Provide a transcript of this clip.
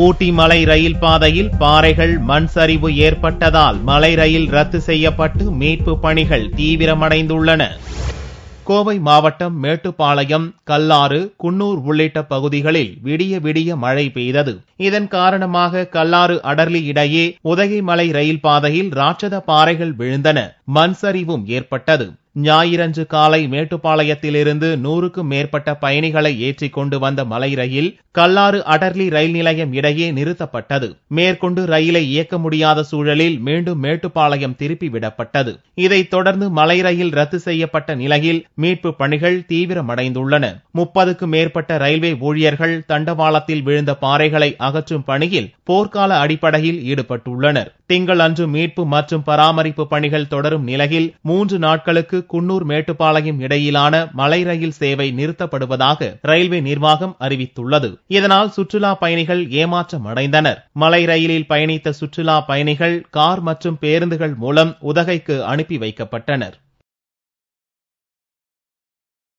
ஊட்டி மலை ரயில் பாதையில் பாறைகள் மண் சரிவு ஏற்பட்டதால் மலை ரயில் ரத்து செய்யப்பட்டு மீட்பு பணிகள் தீவிரமடைந்துள்ளன. கோவை மாவட்டம் மேட்டுப்பாளையம், கல்லாறு, குன்னூர் உள்ளிட்ட பகுதிகளில் விடிய விடிய மழை பெய்தது. இதன் காரணமாக கல்லாறு அடர்லி இடையே உதகை மலை ரயில் பாதையில் ராட்சத பாறைகள் விழுந்தன. மண் சரிவும் ஏற்பட்டது. ஞாயிறன்று காலை மேட்டுப்பாளையத்திலிருந்து 100க்கும் மேற்பட்ட பயணிகளை ஏற்றிக் கொண்டு வந்த மலை ரயில் கல்லாறு அடர்லி ரயில் நிலையம் இடையே நிறுத்தப்பட்டது. மேற்கொண்டு ரயிலை இயக்க முடியாத சூழலில் மீண்டும் மேட்டுப்பாளையம் திருப்பி விடப்பட்டது. இதைத் தொடர்ந்து மலை ரயில் ரத்து செய்யப்பட்ட நிலையில் மீட்பு பணிகள் தீவிரமடைந்துள்ளன. 30க்கும் மேற்பட்ட ரயில்வே ஊழியர்கள் தண்டவாளத்தில் விழுந்த பாறைகளை அகற்றும் பணியில் போர்க்கால அடிப்படையில் ஈடுபட்டுள்ளனர். திங்கள் அன்று மீட்பு மற்றும் பராமரிப்பு பணிகள் தொடரும் நிலையில் 3 நாட்களுக்கு குன்னூர் மேட்டுப்பாளையம் இடையிலான மலை ரயில் சேவை நிறுத்தப்படுவதாக ரயில்வே நிர்வாகம் அறிவித்துள்ளது. இதனால் சுற்றுலா பயணிகள் ஏமாற்றம் அடைந்தனர். மலை ரயிலில் பயணித்த சுற்றுலா பயணிகள் கார் மற்றும் பேருந்துகள் மூலம் உதகைக்கு அனுப்பி வைக்கப்பட்டனர்.